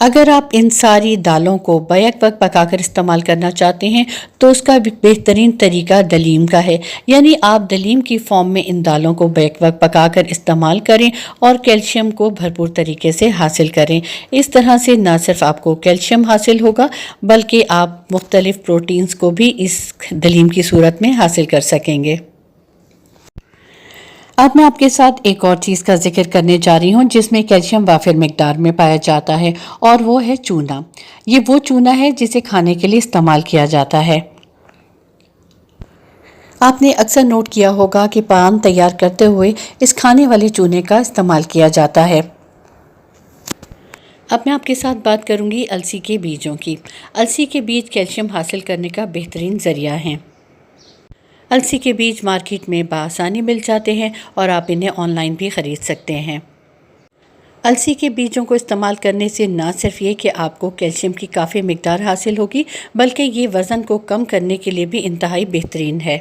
اگر آپ ان ساری دالوں کو بیک وقت پکا کر استعمال کرنا چاہتے ہیں تو اس کا بہترین طریقہ دلیم کا ہے، یعنی آپ دلیم کی فارم میں ان دالوں کو بیک وقت پکا کر استعمال کریں اور کیلشیم کو بھرپور طریقے سے حاصل کریں۔ اس طرح سے نہ صرف آپ کو کیلشیم حاصل ہوگا بلکہ آپ مختلف پروٹینز کو بھی اس دلیم کی صورت میں حاصل کر سکیں گے۔ اب میں آپ کے ساتھ ایک اور چیز کا ذکر کرنے جا رہی ہوں جس میں کیلشیم وافر مقدار میں پایا جاتا ہے، اور وہ ہے چونا۔ یہ وہ چونا ہے جسے کھانے کے لیے استعمال کیا جاتا ہے۔ آپ نے اکثر نوٹ کیا ہوگا کہ پان تیار کرتے ہوئے اس کھانے والے چونے کا استعمال کیا جاتا ہے۔ اب میں آپ کے ساتھ بات کروں گی السی کے بیجوں کی۔ السی کے بیج کیلشیم حاصل کرنے کا بہترین ذریعہ ہیں۔ السی کے بیج مارکیٹ میں بآسانی مل جاتے ہیں اور آپ انہیں آن لائن بھی خرید سکتے ہیں۔ السی کے بیجوں کو استعمال کرنے سے نہ صرف یہ کہ آپ کو کیلشیم کی کافی مقدار حاصل ہوگی بلکہ یہ وزن کو کم کرنے کے لیے بھی انتہائی بہترین ہے۔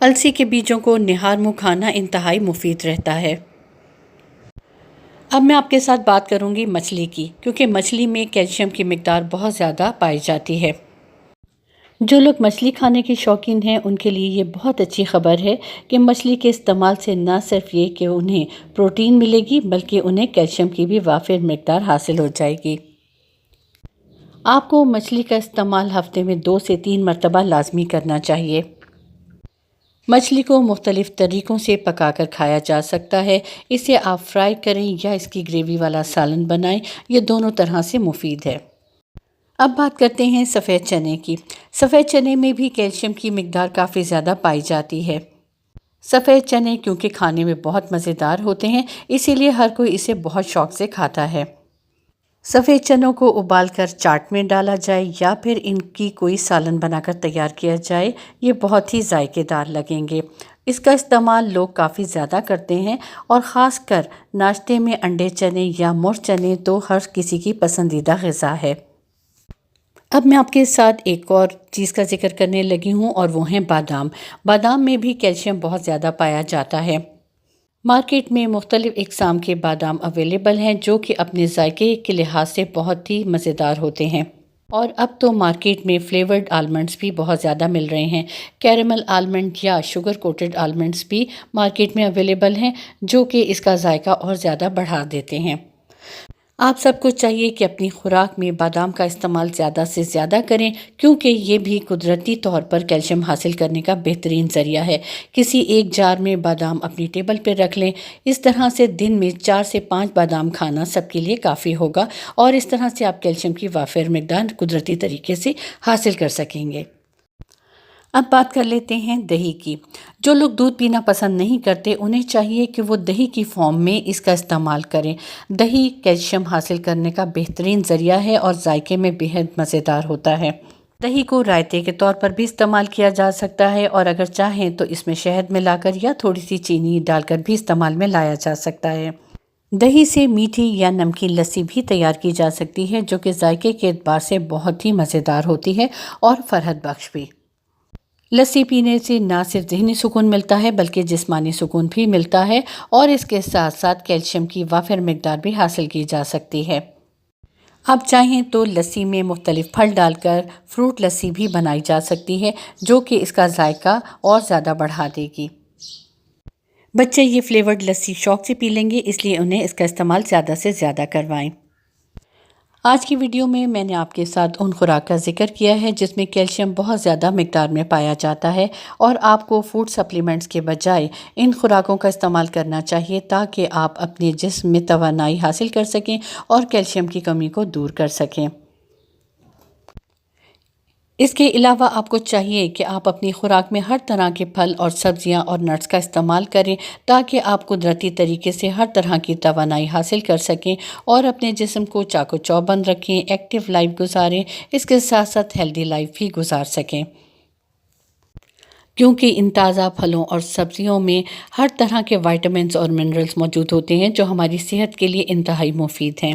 السی کے بیجوں کو نہار منہ کھانا انتہائی مفید رہتا ہے۔ اب میں آپ کے ساتھ بات کروں گی مچھلی کی، کیونکہ مچھلی میں کیلشیم کی مقدار بہت زیادہ پائی جاتی ہے۔ جو لوگ مچھلی کھانے کے شوقین ہیں ان کے لیے یہ بہت اچھی خبر ہے کہ مچھلی کے استعمال سے نہ صرف یہ کہ انہیں پروٹین ملے گی بلکہ انہیں کیلشیم کی بھی وافر مقدار حاصل ہو جائے گی۔ آپ کو مچھلی کا استعمال ہفتے میں 2 سے 3 مرتبہ لازمی کرنا چاہیے۔ مچھلی کو مختلف طریقوں سے پکا کر کھایا جا سکتا ہے۔ اسے آپ فرائی کریں یا اس کی گریوی والا سالن بنائیں، یہ دونوں طرح سے مفید ہے۔ اب بات کرتے ہیں سفید چنے کی۔ سفید چنے میں بھی کیلشیم کی مقدار کافی زیادہ پائی جاتی ہے۔ سفید چنے کیونکہ کھانے میں بہت مزیدار ہوتے ہیں اسی لیے ہر کوئی اسے بہت شوق سے کھاتا ہے۔ سفید چنوں کو ابال کر چاٹ میں ڈالا جائے یا پھر ان کی کوئی سالن بنا کر تیار کیا جائے، یہ بہت ہی ذائقے دار لگیں گے۔ اس کا استعمال لوگ کافی زیادہ کرتے ہیں اور خاص کر ناشتے میں انڈے چنے یا مرچ چنے تو ہر کسی کی پسندیدہ غذا ہے۔ اب میں آپ کے ساتھ ایک اور چیز کا ذکر کرنے لگی ہوں اور وہ ہیں بادام۔ بادام میں بھی کیلشیم بہت زیادہ پایا جاتا ہے۔ مارکیٹ میں مختلف اقسام کے بادام اویلیبل ہیں جو کہ اپنے ذائقے کے لحاظ سے بہت ہی مزیدار ہوتے ہیں، اور اب تو مارکیٹ میں فلیورڈ آلمنڈز بھی بہت زیادہ مل رہے ہیں۔ کیرمل آلمنڈ یا شوگر کوٹڈ آلمنڈز بھی مارکیٹ میں اویلیبل ہیں جو کہ اس کا ذائقہ اور زیادہ بڑھا دیتے ہیں۔ آپ سب کو چاہیے کہ اپنی خوراک میں بادام کا استعمال زیادہ سے زیادہ کریں کیونکہ یہ بھی قدرتی طور پر کیلشیم حاصل کرنے کا بہترین ذریعہ ہے۔ کسی ایک جار میں بادام اپنی ٹیبل پہ رکھ لیں۔ اس طرح سے دن میں 4 سے 5 بادام کھانا سب کے لیے کافی ہوگا اور اس طرح سے آپ کیلشیم کی وافر مقدار قدرتی طریقے سے حاصل کر سکیں گے۔ اب بات کر لیتے ہیں دہی کی۔ جو لوگ دودھ پینا پسند نہیں کرتے انہیں چاہیے کہ وہ دہی کی فارم میں اس کا استعمال کریں۔ دہی کیلشیم حاصل کرنے کا بہترین ذریعہ ہے اور ذائقے میں بہت مزیدار ہوتا ہے۔ دہی کو رائتے کے طور پر بھی استعمال کیا جا سکتا ہے اور اگر چاہیں تو اس میں شہد ملا کر یا تھوڑی سی چینی ڈال کر بھی استعمال میں لایا جا سکتا ہے۔ دہی سے میٹھی یا نمکین لسی بھی تیار کی جا سکتی ہے جو کہ ذائقے کے اعتبار سے بہت ہی مزیدار ہوتی ہے اور فرحت بخش بھی۔ لسی پینے سے نہ صرف ذہنی سکون ملتا ہے بلکہ جسمانی سکون بھی ملتا ہے اور اس کے ساتھ ساتھ کیلشیم کی وافر مقدار بھی حاصل کی جا سکتی ہے۔ آپ چاہیں تو لسی میں مختلف پھل ڈال کر فروٹ لسی بھی بنائی جا سکتی ہے جو کہ اس کا ذائقہ اور زیادہ بڑھا دے گی۔ بچے یہ فلیورڈ لسی شوق سے پی لیں گے اس لیے انہیں اس کا استعمال زیادہ سے زیادہ کروائیں۔ آج کی ویڈیو میں نے آپ کے ساتھ ان خوراک کا ذکر کیا ہے جس میں کیلشیم بہت زیادہ مقدار میں پایا جاتا ہے اور آپ کو فوڈ سپلیمنٹس کے بجائے ان خوراکوں کا استعمال کرنا چاہیے تاکہ آپ اپنے جسم میں توانائی حاصل کر سکیں اور کیلشیم کی کمی کو دور کر سکیں۔ اس کے علاوہ آپ کو چاہیے کہ آپ اپنی خوراک میں ہر طرح کے پھل اور سبزیاں اور نٹس کا استعمال کریں تاکہ آپ قدرتی طریقے سے ہر طرح کی توانائی حاصل کر سکیں اور اپنے جسم کو چاق و چوبند رکھیں، ایکٹیو لائف گزاریں، اس کے ساتھ ساتھ ہیلدی لائف بھی گزار سکیں، کیونکہ ان تازہ پھلوں اور سبزیوں میں ہر طرح کے وائٹامنز اور منرلز موجود ہوتے ہیں جو ہماری صحت کے لیے انتہائی مفید ہیں۔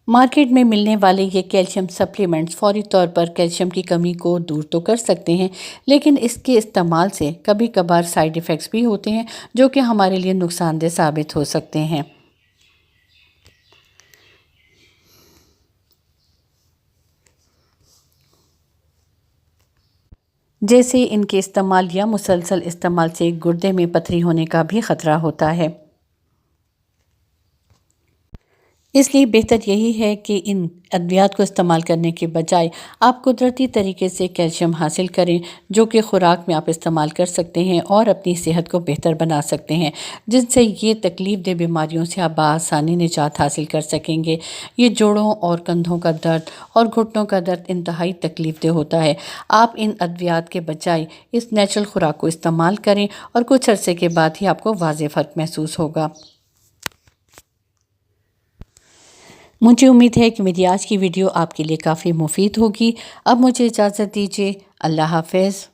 مارکیٹ میں ملنے والے یہ کیلشیم سپلیمنٹس فوری طور پر کیلشیم کی کمی کو دور تو کر سکتے ہیں لیکن اس کے استعمال سے کبھی کبھار سائیڈ ایفیکٹس بھی ہوتے ہیں جو کہ ہمارے لیے نقصان دہ ثابت ہو سکتے ہیں۔ جیسے ان کے استعمال یا مسلسل استعمال سے گردے میں پتھری ہونے کا بھی خطرہ ہوتا ہے۔ اس لیے بہتر یہی ہے کہ ان ادویات کو استعمال کرنے کے بجائے آپ قدرتی طریقے سے کیلشیم حاصل کریں، جو کہ خوراک میں آپ استعمال کر سکتے ہیں اور اپنی صحت کو بہتر بنا سکتے ہیں، جن سے یہ تکلیف دہ بیماریوں سے آپ بآسانی نجات حاصل کر سکیں گے۔ یہ جوڑوں اور کندھوں کا درد اور گھٹنوں کا درد انتہائی تکلیف دہ ہوتا ہے۔ آپ ان ادویات کے بجائے اس نیچرل خوراک کو استعمال کریں اور کچھ عرصے کے بعد ہی آپ کو واضح فرق محسوس ہوگا۔ مجھے امید ہے کہ میری آج کی ویڈیو آپ کے لیے کافی مفید ہوگی۔ اب مجھے اجازت دیجیے۔ اللہ حافظ۔